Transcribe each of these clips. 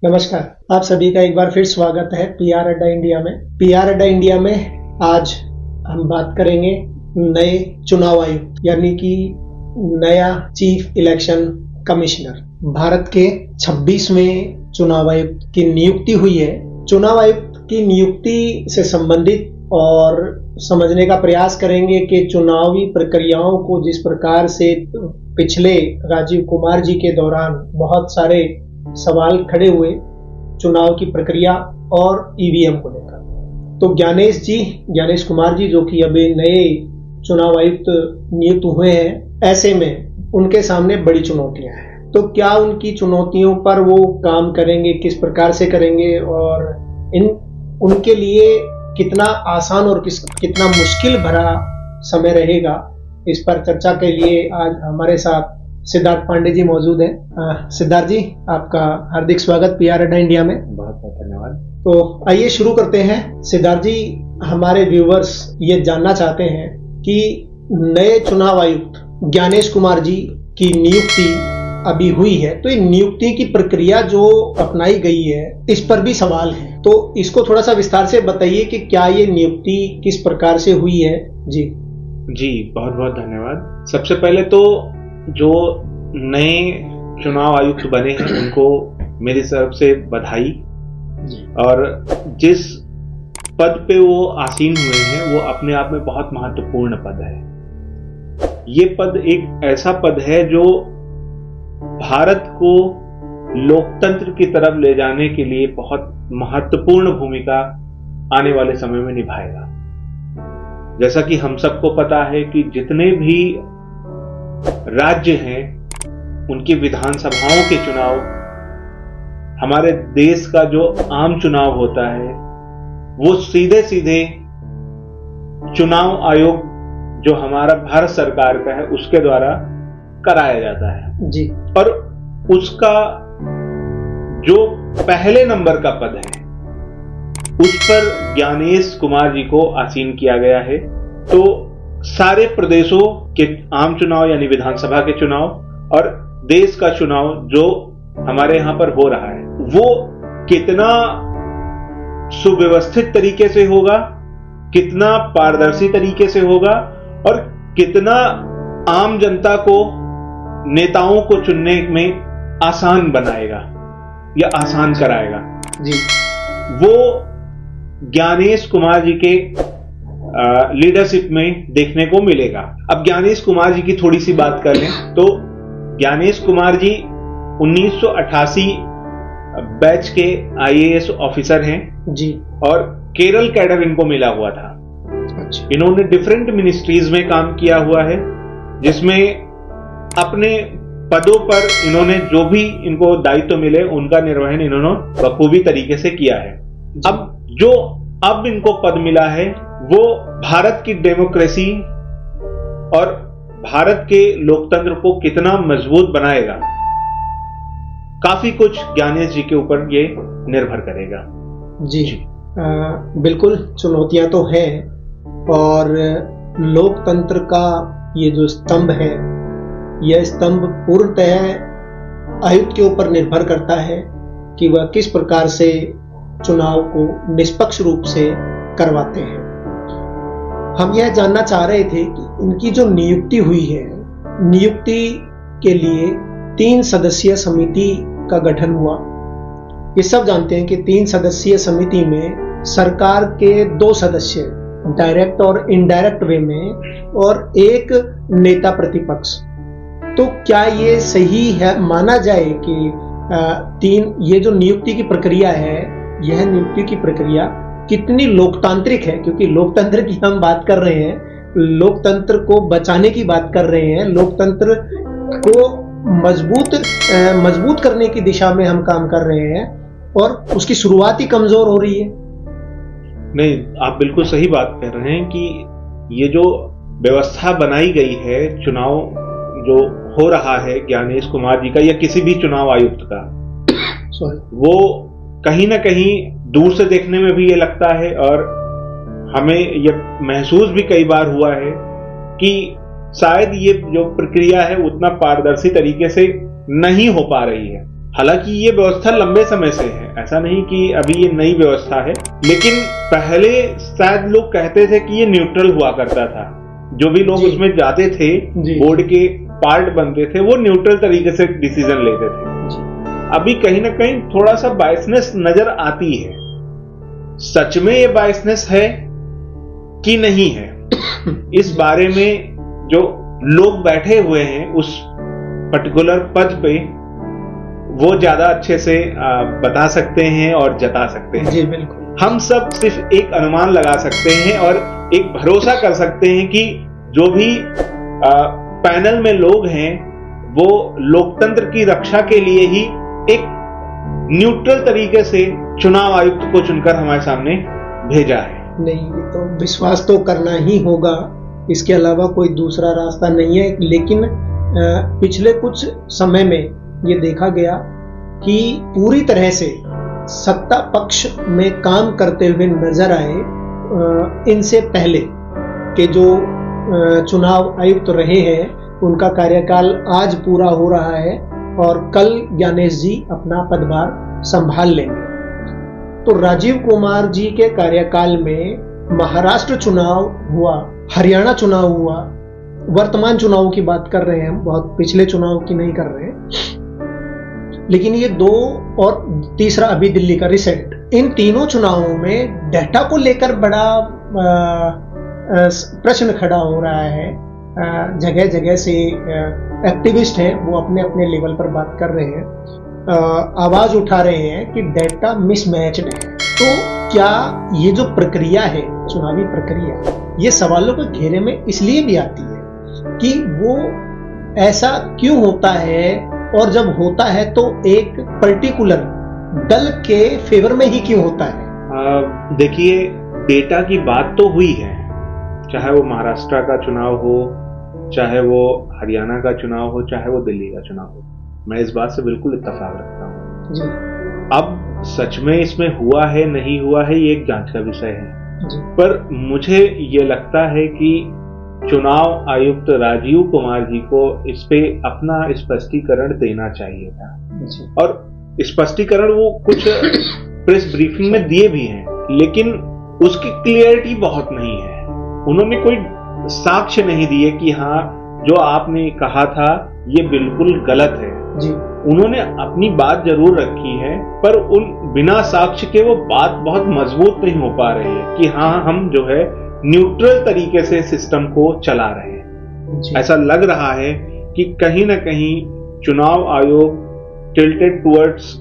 नमस्कार, आप सभी का एक बार फिर स्वागत है पीआर अड्डा इंडिया में। पीआर अड्डा इंडिया में आज हम बात करेंगे नए चुनाव आयुक्त यानी कि नया चीफ इलेक्शन कमिश्नर। भारत के 26वें चुनाव आयुक्त की नियुक्ति हुई है। चुनाव आयुक्त की नियुक्ति से संबंधित और समझने का प्रयास करेंगे कि चुनावी प्रक्रियाओं को जिस प्रकार से पिछले राजीव कुमार जी के दौरान बहुत सारे सवाल खड़े हुए चुनाव की प्रक्रिया और ईवीएम को लेकर, तो ज्ञानेश कुमार जी जो कि अभी नए चुनाव आयुक्त नियुक्त हुए हैं, ऐसे में उनके सामने बड़ी चुनौतियां हैं। तो क्या उनकी चुनौतियों पर वो काम करेंगे, किस प्रकार से करेंगे और उनके लिए कितना आसान और कितना मुश्किल भरा समय रहेगा, इस पर चर्चा के लिए आज हमारे साथ सिद्धार्थ पांडे जी मौजूद हैं। सिद्धार्थ जी, आपका हार्दिक स्वागत पीआर अड्डा इंडिया में। बहुत बहुत धन्यवाद। तो आइए शुरू करते हैं। सिद्धार्थ जी, हमारे व्यूवर्स ये जानना चाहते हैं कि नए चुनाव आयुक्त ज्ञानेश कुमार जी की नियुक्ति अभी हुई है, तो ये नियुक्ति की प्रक्रिया जो अपनाई गई है इस पर भी सवाल है, तो इसको थोड़ा सा विस्तार से बताइए कि क्या ये नियुक्ति किस प्रकार से हुई है। जी बहुत बहुत धन्यवाद। सबसे पहले तो जो नए चुनाव आयुक्त बने हैं उनको मेरी तरफ से बधाई, और जिस पद पे वो आसीन हुए हैं वो अपने आप में बहुत महत्वपूर्ण पद है। ये पद एक ऐसा पद है जो भारत को लोकतंत्र की तरफ ले जाने के लिए बहुत महत्वपूर्ण भूमिका आने वाले समय में निभाएगा। जैसा कि हम सबको पता है कि जितने भी राज्य हैं उनकी विधानसभाओं के चुनाव, हमारे देश का जो आम चुनाव होता है वो सीधे सीधे चुनाव आयोग जो हमारा भारत सरकार का है उसके द्वारा कराया जाता है जी। और उसका जो पहले नंबर का पद है उस पर ज्ञानेश कुमार जी को आसीन किया गया है। तो सारे प्रदेशों के आम चुनाव यानी विधानसभा के चुनाव और देश का चुनाव जो हमारे यहां पर हो रहा है वो कितना सुव्यवस्थित तरीके से होगा, कितना पारदर्शी तरीके से होगा और कितना आम जनता को नेताओं को चुनने में आसान बनाएगा या आसान कराएगा जी, वो ज्ञानेश कुमार जी के लीडरशिप में देखने को मिलेगा। अब ज्ञानेश कुमार जी की थोड़ी सी बात कर लें तो ज्ञानेश कुमार जी 1988 बैच के आईएएस ऑफिसर हैं जी, और केरल कैडर इनको मिला हुआ था। अच्छा। इन्होंने डिफरेंट मिनिस्ट्रीज में काम किया हुआ है, जिसमें अपने पदों पर इन्होंने जो भी इनको दायित्व मिले उनका निर्वहन इन्होंने बखूबी तरीके से किया है। अब इनको पद मिला है वो भारत की डेमोक्रेसी और भारत के लोकतंत्र को कितना मजबूत बनाएगा, काफी कुछ ज्ञानेश जी के ऊपर ये निर्भर करेगा। जी, बिल्कुल चुनौतियां तो हैं, और लोकतंत्र का ये जो स्तंभ है, यह स्तंभ पूर्णतः आयुक्त के ऊपर निर्भर करता है कि वह किस प्रकार से चुनाव को निष्पक्ष रूप से करवाते हैं। हम यह जानना चाह रहे थे कि इनकी जो नियुक्ति हुई है, नियुक्ति के लिए 3 सदस्यीय समिति का गठन हुआ। ये सब जानते हैं कि 3 सदस्यीय समिति में सरकार के 2 सदस्य डायरेक्ट और इनडायरेक्ट वे में, और एक नेता प्रतिपक्ष। तो क्या ये सही है, माना जाए कि ये जो नियुक्ति की प्रक्रिया है, यह नियुक्ति की प्रक्रिया कितनी लोकतांत्रिक है? क्योंकि लोकतंत्र की हम बात कर रहे हैं, लोकतंत्र को बचाने की बात कर रहे हैं, लोकतंत्र को मजबूत करने की दिशा में हम काम कर रहे हैं, और उसकी शुरुआत ही कमजोर हो रही है। नहीं, आप बिल्कुल सही बात कर रहे हैं कि ये जो व्यवस्था बनाई गई है, चुनाव जो हो रहा है ज्ञानेश कुमार जी का या किसी भी चुनाव आयुक्त का, वो कहीं ना कहीं दूर से देखने में भी ये लगता है, और हमें ये महसूस भी कई बार हुआ है कि शायद ये जो प्रक्रिया है उतना पारदर्शी तरीके से नहीं हो पा रही है। हालांकि ये व्यवस्था लंबे समय से है, ऐसा नहीं कि अभी ये नई व्यवस्था है, लेकिन पहले शायद लोग कहते थे कि ये न्यूट्रल हुआ करता था। जो भी लोग उसमें जाते थे, बोर्ड के पार्ट बनते थे, वो न्यूट्रल तरीके से डिसीजन लेते थे। अभी कहीं ना कहीं थोड़ा सा बायसनेस नजर आती है। सच में ये बायसनेस है कि नहीं है, इस बारे में जो लोग बैठे हुए हैं उस पर्टिकुलर पद पे, वो ज्यादा अच्छे से बता सकते हैं और जता सकते हैं। जी बिल्कुल। हम सब सिर्फ एक अनुमान लगा सकते हैं और एक भरोसा कर सकते हैं कि जो भी पैनल में लोग हैं वो लोकतंत्र की रक्षा के लिए ही एक न्यूट्रल तरीके से चुनाव आयुक्त को चुनकर हमारे सामने भेजा है। नहीं, ये तो विश्वास तो करना ही होगा, इसके अलावा कोई दूसरा रास्ता नहीं है। लेकिन पिछले कुछ समय में ये देखा गया कि पूरी तरह से सत्ता पक्ष में काम करते हुए नजर आए इनसे पहले के जो चुनाव आयुक्त रहे हैं, उनका कार्यकाल आज पूरा हो रहा है और कल ज्ञानेश जी अपना पदभार संभाल लेंगे। तो राजीव कुमार जी के कार्यकाल में महाराष्ट्र चुनाव हुआ, हरियाणा चुनाव हुआ, वर्तमान चुनाव की बात कर रहे हैं हम, बहुत पिछले चुनाव की नहीं कर रहे हैं। लेकिन ये दो और तीसरा अभी दिल्ली का रिसेंट, इन तीनों चुनावों में डाटा को लेकर बड़ा प्रश्न खड़ा हो रहा है। जगह जगह से एक्टिविस्ट हैं, वो अपने अपने लेवल पर बात कर रहे हैं, आवाज उठा रहे हैं कि डाटा मिसमैच्ड है। तो क्या ये जो प्रक्रिया है, चुनावी प्रक्रिया, ये सवालों के घेरे में इसलिए भी आती है कि वो ऐसा क्यों होता है, और जब होता है तो एक पर्टिकुलर दल के फेवर में ही क्यों होता है? देखिए, डेटा की बात तो हुई है, चाहे वो महाराष्ट्र का चुनाव हो, चाहे वो हरियाणा का चुनाव हो, चाहे वो दिल्ली का चुनाव हो। मैं इस बात से बिल्कुल इत्तेफाक रखता हूँ जी। अब सच में इसमें हुआ है नहीं हुआ है, ये एक जांच का विषय है जी। पर मुझे ये लगता है कि चुनाव आयुक्त राजीव कुमार जी को इस पे अपना स्पष्टीकरण देना चाहिए था, और स्पष्टीकरण वो कुछ प्रेस ब्रीफिंग में दिए भी हैं, लेकिन उसकी क्लियरिटी बहुत नहीं है। उन्होंने कोई साक्ष्य नहीं दिए कि हाँ, जो आपने कहा था ये बिल्कुल गलत है जी। उन्होंने अपनी बात जरूर रखी है, पर उन बिना साक्ष्य के वो बात बहुत मजबूत नहीं हो पा रही है कि हाँ, हम जो है न्यूट्रल तरीके से सिस्टम को चला रहे हैं। ऐसा लग रहा है कि कहीं ना कहीं चुनाव आयोग टिल्टेड टुवर्ड्स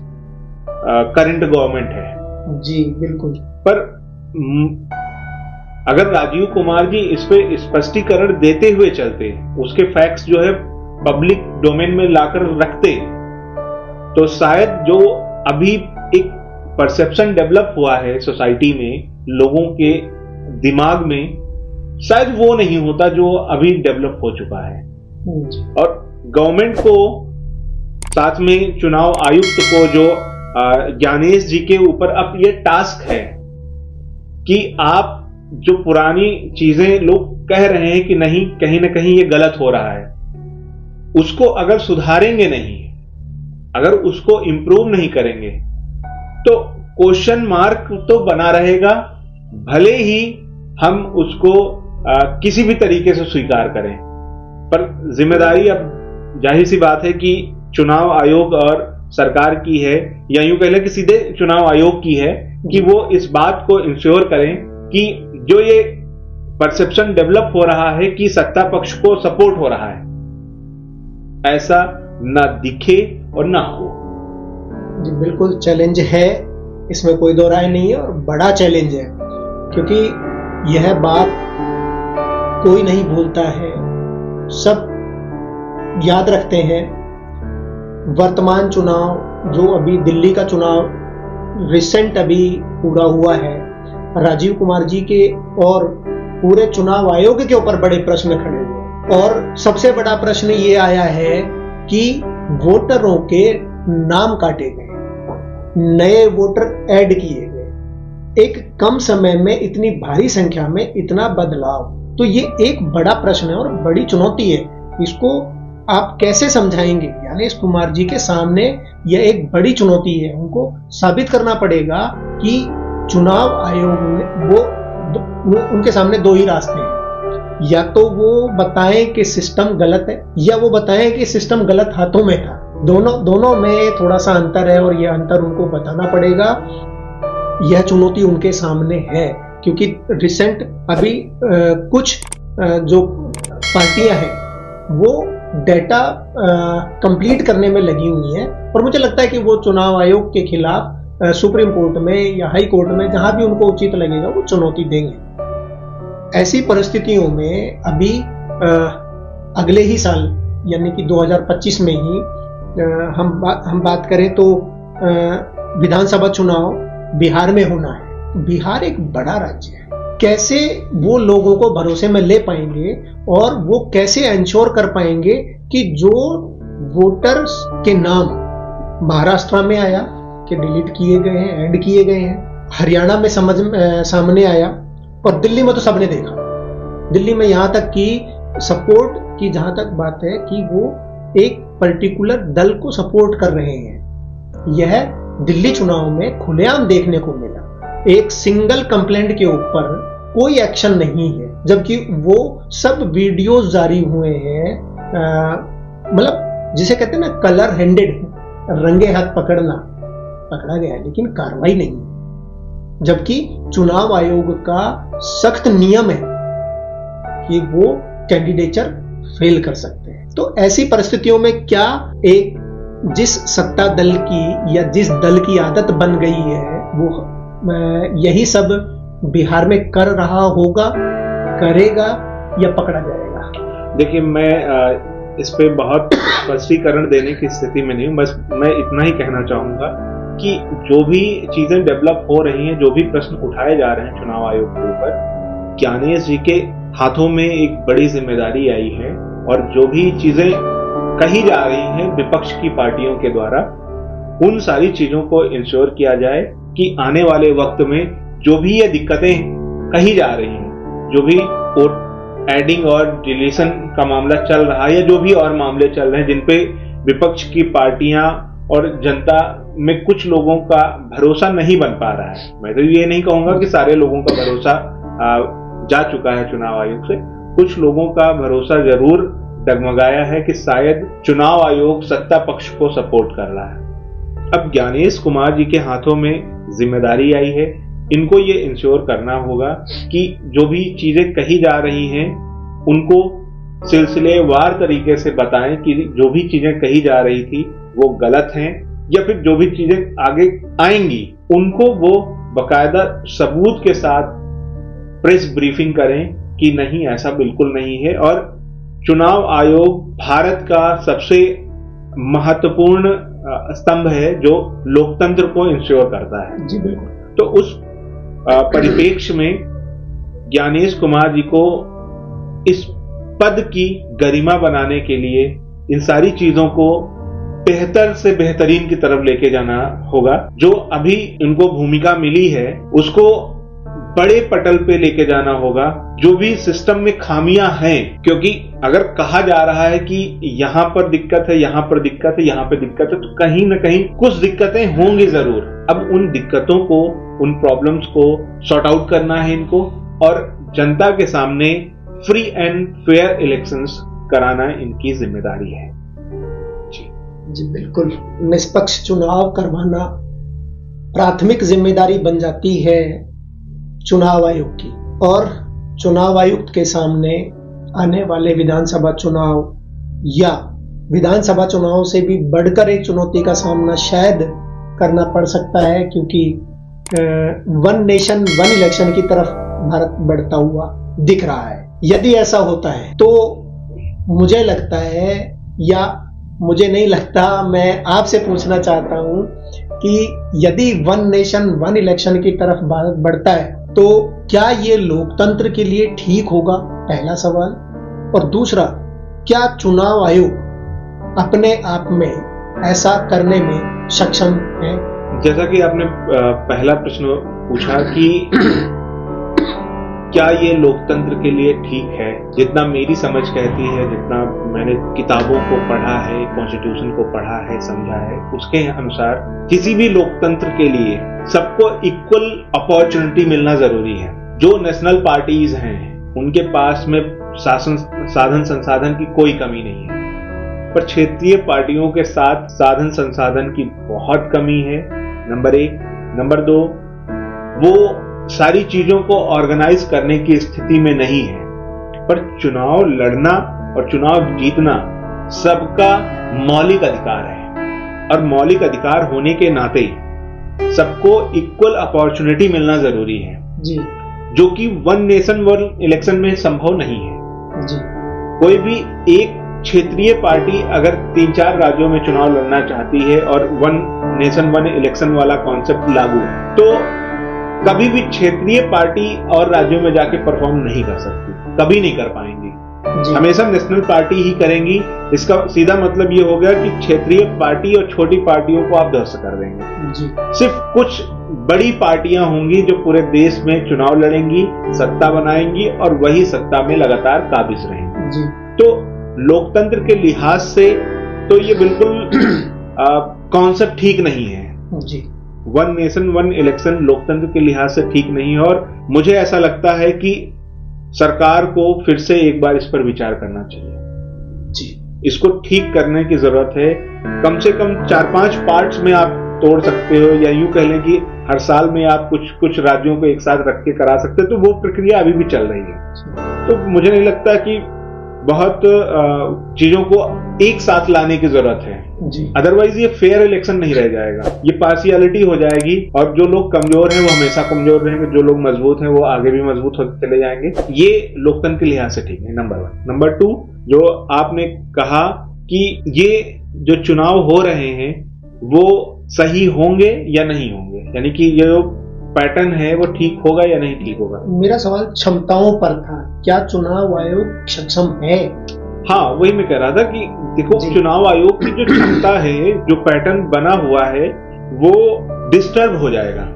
करंट गवर्नमेंट है जी बिल्कुल। पर अगर राजीव कुमार जी इस पे स्पष्टीकरण देते हुए चलते, उसके फैक्ट्स जो है पब्लिक डोमेन में लाकर रखते, तो शायद जो अभी एक परसेप्शन डेवलप हुआ है सोसाइटी में, लोगों के दिमाग में, शायद वो नहीं होता जो अभी डेवलप हो चुका है। और गवर्नमेंट को, साथ में चुनाव आयुक्त को, जो ज्ञानेश जी के ऊपर अब ये टास्क है कि आप जो पुरानी चीजें लोग कह रहे हैं कि नहीं, कहीं ना कहीं ये गलत हो रहा है, उसको अगर सुधारेंगे नहीं, अगर उसको इंप्रूव नहीं करेंगे, तो क्वेश्चन मार्क तो बना रहेगा, भले ही हम उसको किसी भी तरीके से स्वीकार करें। पर जिम्मेदारी अब जाहिर सी बात है कि चुनाव आयोग और सरकार की है, या यूं कह लें कि सीधे चुनाव आयोग की है कि वो इस बात को इंश्योर करें कि जो ये परसेप्शन डेवलप हो रहा है कि सत्ता पक्ष को सपोर्ट हो रहा है, ऐसा ना दिखे और ना हो। जी बिल्कुल, चैलेंज है, इसमें कोई दो राय नहीं है, और बड़ा चैलेंज है, क्योंकि यह बात कोई नहीं भूलता है, सब याद रखते हैं। वर्तमान चुनाव, जो अभी दिल्ली का चुनाव रिसेंट अभी पूरा हुआ है, राजीव कुमार जी के और पूरे चुनाव आयोग के ऊपर बड़े प्रश्न खड़े हुए, और सबसे बड़ा प्रश्न ये आया है कि वोटरों के नाम काटे गए, नए वोटर ऐड किए गए, एक कम समय में इतनी भारी संख्या में इतना बदलाव, तो ये एक बड़ा प्रश्न है और बड़ी चुनौती है। इसको आप कैसे समझाएंगे? ज्ञानेश कुमार जी के सामने यह एक बड़ी चुनौती है। उनको साबित करना पड़ेगा कि चुनाव आयोग में उनके सामने दो ही रास्ते हैं, या तो वो बताएं कि सिस्टम गलत है, या वो बताएं कि सिस्टम गलत हाथों में था। दोनों में थोड़ा सा अंतर है और यह अंतर उनको बताना पड़ेगा। यह चुनौती उनके सामने है, क्योंकि रिसेंट अभी कुछ जो पार्टियां हैं वो डेटा कंप्लीट करने में लगी हुई हैं, और मुझे लगता है कि वो चुनाव आयोग के खिलाफ सुप्रीम कोर्ट में या हाई कोर्ट में, जहां भी उनको उचित लगेगा, वो चुनौती देंगे। ऐसी परिस्थितियों में अभी अगले ही साल यानी कि 2025 में ही हम बात करें तो विधानसभा चुनाव बिहार में होना है। बिहार एक बड़ा राज्य है। कैसे वो लोगों को भरोसे में ले पाएंगे और वो कैसे इंश्योर कर पाएंगे कि जो वोटर्स के नाम महाराष्ट्र में आया कि डिलीट किए गए हैं, ऐड किए गए हैं, हरियाणा में सामने आया, और दिल्ली में तो सबने देखा। दिल्ली में यहां तक कि सपोर्ट की जहां तक बात है कि वो एक पर्टिकुलर दल को सपोर्ट कर रहे हैं, यह दिल्ली चुनाव में खुलेआम देखने को मिला। एक सिंगल कंप्लेंट के ऊपर कोई एक्शन नहीं है, जबकि वो सब वीडियोस जारी हुए हैं। मतलब जिसे कहते हैं ना कलर हैंडेड, रंगे हाथ पकड़ा गया लेकिन कार्रवाई नहीं। जबकि चुनाव आयोग का सख्त नियम है कि वो कैंडिडेचर फेल कर सकते हैं। तो ऐसी परिस्थितियों में क्या एक जिस सत्ता दल की या जिस दल की आदत बन गई है वो यही सब बिहार में कर रहा होगा, करेगा, या पकड़ा जाएगा? देखिए, मैं इस पे बहुत स्पष्टीकरण देने की स्थिति में नहीं हूँ। बस मैं इतना ही कहना चाहूंगा कि जो भी चीजें डेवलप हो रही हैं, जो भी प्रश्न उठाए जा रहे हैं चुनाव आयोग के ऊपर, ज्ञानेश जी के हाथों में एक बड़ी जिम्मेदारी आई है, और जो भी चीजें कही जा रही हैं विपक्ष की पार्टियों के द्वारा, उन सारी चीजों को इंश्योर किया जाए कि आने वाले वक्त में जो भी ये दिक्कतें कही जा रही हैं, जो भी वोट एडिंग और डिलीशन का मामला चल रहा है, या जो भी और मामले चल रहे हैं जिन पे विपक्ष की पार्टियां और जनता में कुछ लोगों का भरोसा नहीं बन पा रहा है। मैं तो ये नहीं कहूंगा कि सारे लोगों का भरोसा जा चुका है चुनाव आयोग से। कुछ लोगों का भरोसा जरूर डगमगाया है कि शायद चुनाव आयोग सत्ता पक्ष को सपोर्ट कर रहा है। अब ज्ञानेश कुमार जी के हाथों में जिम्मेदारी आई है, इनको ये इंश्योर करना होगा कि जो भी चीजें कही जा रही हैं उनको सिलसिलेवार तरीके से बताएं कि जो भी चीजें कही जा रही थी वो गलत हैं, या फिर जो भी चीजें आगे आएंगी उनको वो बकायदा सबूत के साथ प्रेस ब्रीफिंग करें कि नहीं, ऐसा बिल्कुल नहीं है। और चुनाव आयोग भारत का सबसे महत्वपूर्ण स्तंभ है जो लोकतंत्र को इंश्योर करता है। जी बिल्कुल। तो उस परिप्रेक्ष्य में ज्ञानेश कुमार जी को इस पद की गरिमा बनाने के लिए इन सारी चीजों को बेहतर से बेहतरीन की तरफ लेके जाना होगा। जो अभी इनको भूमिका मिली है उसको बड़े पटल पे लेके जाना होगा। जो भी सिस्टम में खामियां हैं, क्योंकि अगर कहा जा रहा है कि यहां पर दिक्कत है, यहां पर दिक्कत है, यहां पर दिक्कत है, तो कहीं ना कहीं कुछ दिक्कतें होंगी जरूर। अब उन दिक्कतों को, उन प्रॉब्लम्स को सॉर्ट आउट करना है इनको, और जनता के सामने फ्री एंड फेयर इलेक्शंस कराना इनकी जिम्मेदारी है। जी बिल्कुल। निष्पक्ष चुनाव करवाना प्राथमिक जिम्मेदारी बन जाती है चुनाव आयोग की, और चुनाव आयुक्त के सामने आने वाले विधानसभा चुनाव या विधानसभा चुनाव से भी बढ़कर एक चुनौती का सामना शायद करना पड़ सकता है, क्योंकि वन नेशन वन इलेक्शन की तरफ भारत बढ़ता हुआ दिख रहा है। यदि ऐसा होता है तो मुझे लगता है, या मुझे नहीं लगता, मैं आपसे पूछना चाहता हूं कि यदि वन नेशन वन इलेक्शन की तरफ भारत बढ़ता है तो क्या ये लोकतंत्र के लिए ठीक होगा? पहला सवाल। और दूसरा, क्या चुनाव आयोग अपने आप में ऐसा करने में सक्षम है? जैसा कि आपने पहला प्रश्न पूछा कि क्या ये लोकतंत्र के लिए ठीक है? जितना मेरी समझ कहती है, जितना मैंने किताबों को पढ़ा है, कॉन्स्टिट्यूशन को पढ़ा है, समझा है, उसके अनुसार किसी भी लोकतंत्र के लिए सबको इक्वल अपॉर्चुनिटी मिलना जरूरी है। जो नेशनल पार्टीज हैं उनके पास में साधन संसाधन की कोई कमी नहीं है, पर क्षेत्रीय पार्टियों के साथ साधन संसाधन की बहुत कमी है, नंबर 1। नंबर 2, वो सारी चीजों को ऑर्गेनाइज करने की स्थिति में नहीं है। पर चुनाव लड़ना और चुनाव जीतना सबका मौलिक अधिकार है, और मौलिक अधिकार होने के नाते सबको इक्वल अपॉर्चुनिटी मिलना जरूरी है जी, जो कि वन नेशन वन इलेक्शन में संभव नहीं है जी। कोई भी एक क्षेत्रीय पार्टी अगर 3-4 राज्यों में चुनाव लड़ना चाहती है और वन नेशन वन इलेक्शन वाला कॉन्सेप्ट लागू है, तो कभी भी क्षेत्रीय पार्टी और राज्यों में जाके परफॉर्म नहीं कर सकती, कभी नहीं कर पाएंगी, हमेशा नेशनल पार्टी ही करेंगी। इसका सीधा मतलब ये हो गया कि क्षेत्रीय पार्टी और छोटी पार्टियों को आप ध्वस्त कर देंगे जी। सिर्फ कुछ बड़ी पार्टियां होंगी जो पूरे देश में चुनाव लड़ेंगी, सत्ता बनाएंगी और वही सत्ता में लगातार काबिज रहेंगी जी। तो लोकतंत्र के लिहाज से तो ये बिल्कुल कॉन्सेप्ट ठीक नहीं है जी। वन नेशन वन इलेक्शन लोकतंत्र के लिहाज से ठीक नहीं है, और मुझे ऐसा लगता है कि सरकार को फिर से एक बार इस पर विचार करना चाहिए जी। इसको ठीक करने की जरूरत है। कम से कम 4-5 पार्ट्स में आप तोड़ सकते हो, या यूं कह लें कि हर साल में आप कुछ राज्यों को एक साथ रख के करा सकते हो, तो वो प्रक्रिया अभी भी चल रही है। तो मुझे नहीं लगता कि बहुत चीजों को एक साथ लाने की जरूरत है, अदरवाइज ये फेयर इलेक्शन नहीं रह जाएगा, ये पार्शियलिटी हो जाएगी, और जो लोग कमजोर हैं वो हमेशा कमजोर रहेंगे, जो लोग मजबूत हैं वो आगे भी मजबूत होते चले जाएंगे। ये लोकतंत्र के लिहाज से ठीक है, नंबर 1। नंबर 2, जो आपने कहा कि ये जो चुनाव हो रहे हैं वो सही होंगे या नहीं होंगे, यानी कि ये जो पैटर्न है वो ठीक होगा या नहीं ठीक होगा। मेरा सवाल क्षमताओं पर था, क्या चुनाव आयोग सक्षम है? हाँ, वही मैं कह रहा था कि देखो चुनाव आयोग की जो क्षमता है, जो पैटर्न बना हुआ है वो डिस्टर्ब हो जाएगा।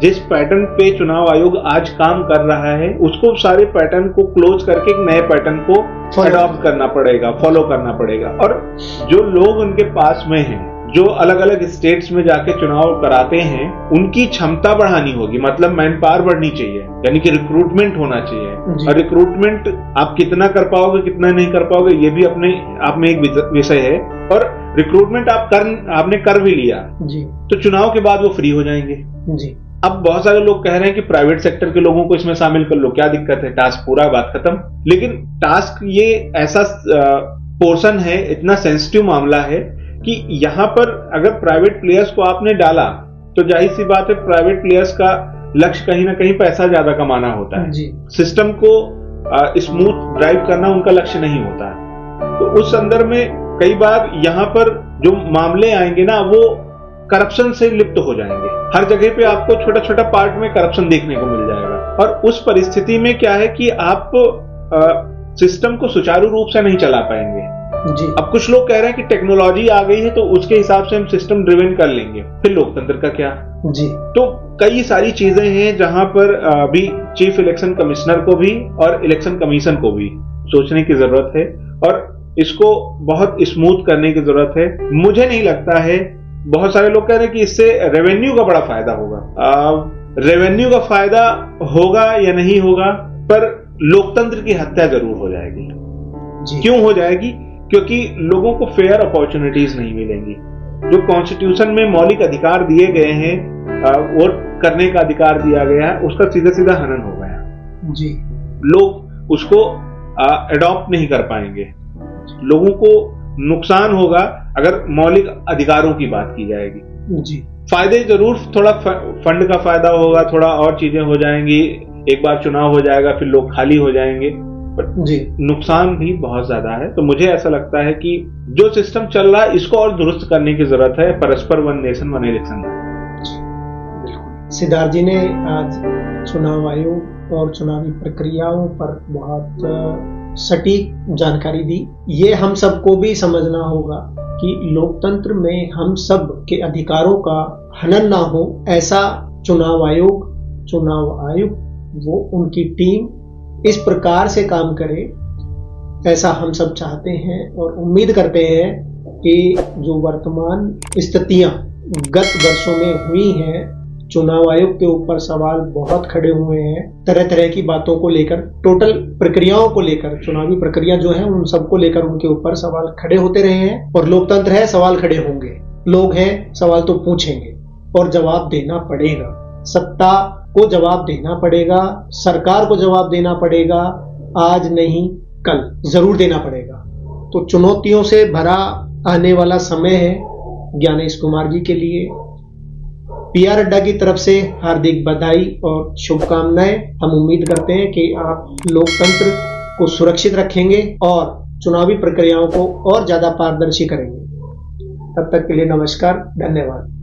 जिस पैटर्न पे चुनाव आयोग आज काम कर रहा है उसको सारे पैटर्न को क्लोज करके एक नए पैटर्न को अडॉप्ट करना पड़ेगा, फॉलो करना पड़ेगा, और जो लोग उनके पास में हैं, जो अलग अलग स्टेट्स में जाके चुनाव कराते हैं, उनकी क्षमता बढ़ानी होगी, मतलब मैन पावर बढ़नी चाहिए, यानी कि रिक्रूटमेंट होना चाहिए। और रिक्रूटमेंट आप कितना कर पाओगे कितना नहीं कर पाओगे ये भी अपने आप में एक विषय है, और रिक्रूटमेंट आपने कर भी लिया जी, तो चुनाव के बाद वो फ्री हो जाएंगे जी। अब बहुत सारे लोग कह रहे हैं कि प्राइवेट सेक्टर के लोगों को इसमें शामिल कर लो, क्या दिक्कत है, टास्क पूरा, बात खत्म। लेकिन टास्क ये ऐसा पोर्शन है, इतना सेंसिटिव मामला है कि यहां पर अगर प्राइवेट प्लेयर्स को आपने डाला तो जाहिर सी बात है प्राइवेट प्लेयर्स का लक्ष्य कहीं ना कहीं पैसा ज्यादा कमाना होता है, सिस्टम को स्मूथ ड्राइव करना उनका लक्ष्य नहीं होता है। तो उस संदर्भ में कई बार यहां पर जो मामले आएंगे ना वो करप्शन से लिप्त हो जाएंगे। हर जगह पे आपको छोटा छोटा पार्ट में करप्शन देखने को मिल जाएगा, और उस परिस्थिति में क्या है कि आप सिस्टम को सुचारू रूप से नहीं चला पाएंगे जी। अब कुछ लोग कह रहे हैं कि टेक्नोलॉजी आ गई है तो उसके हिसाब से हम सिस्टम ड्रिवन कर लेंगे, फिर लोकतंत्र का क्या जी। तो कई सारी चीजें हैं जहां पर अभी चीफ इलेक्शन कमिश्नर को भी और इलेक्शन कमीशन को भी सोचने की जरूरत है, और इसको बहुत स्मूथ करने की जरूरत है। मुझे नहीं लगता है, बहुत सारे लोग कह रहे हैं कि इससे रेवेन्यू का बड़ा फायदा होगा। रेवेन्यू का फायदा होगा या नहीं होगा, पर लोकतंत्र की हत्या जरूर हो जाएगी जी। क्यों हो जाएगी? क्योंकि लोगों को फेयर अपॉर्चुनिटीज नहीं मिलेंगी। जो कॉन्स्टिट्यूशन में मौलिक अधिकार दिए गए हैं, वोट करने का अधिकार दिया गया है, उसका सीधा सीधा हनन हो गया जी। लोग उसको अडॉप्ट नहीं कर पाएंगे, लोगों को नुकसान होगा अगर मौलिक अधिकारों की बात की जाएगी जी। फायदे जरूर, थोड़ा फंड का फायदा होगा, थोड़ा और चीजें हो जाएंगी, एक बार चुनाव हो जाएगा फिर लोग खाली हो जाएंगे, जी। नुकसान भी बहुत ज्यादा है। तो मुझे ऐसा लगता है कि जो सिस्टम चल रहा है इसको और दुरुस्त करने की जरूरत है, परस्पर one nation one election. Siddharth ji ने आज चुनाव आयोग और चुनावी प्रक्रियाओं पर बहुत सटीक जानकारी दी। ये हम सबको भी समझना होगा कि लोकतंत्र में हम सब के अधिकारों का हनन ना हो, ऐसा चुनाव आयोग, चुनाव आयुक्त वो उनकी टीम इस प्रकार से काम करे, ऐसा हम सब चाहते हैं और उम्मीद करते हैं कि जो वर्तमान स्थितियां गत वर्षों में हुई हैं, चुनाव आयोग के ऊपर सवाल बहुत खड़े हुए हैं, तरह तरह की बातों को लेकर, टोटल प्रक्रियाओं को लेकर, चुनावी प्रक्रिया जो है उन सबको लेकर उनके ऊपर सवाल खड़े होते रहे हैं। और लोकतंत्र है, सवाल खड़े होंगे, लोग हैं, सवाल तो पूछेंगे और जवाब देना पड़ेगा। सत्ता को जवाब देना पड़ेगा, सरकार को जवाब देना पड़ेगा, आज नहीं कल जरूर देना पड़ेगा। तो चुनौतियों से भरा आने वाला समय है ज्ञानेश कुमार जी के लिए। पीआर अड्डा की तरफ से हार्दिक बधाई और शुभकामनाएं। हम उम्मीद करते हैं कि आप लोकतंत्र को सुरक्षित रखेंगे और चुनावी प्रक्रियाओं को और ज्यादा पारदर्शी करेंगे। तब तक के लिए नमस्कार, धन्यवाद।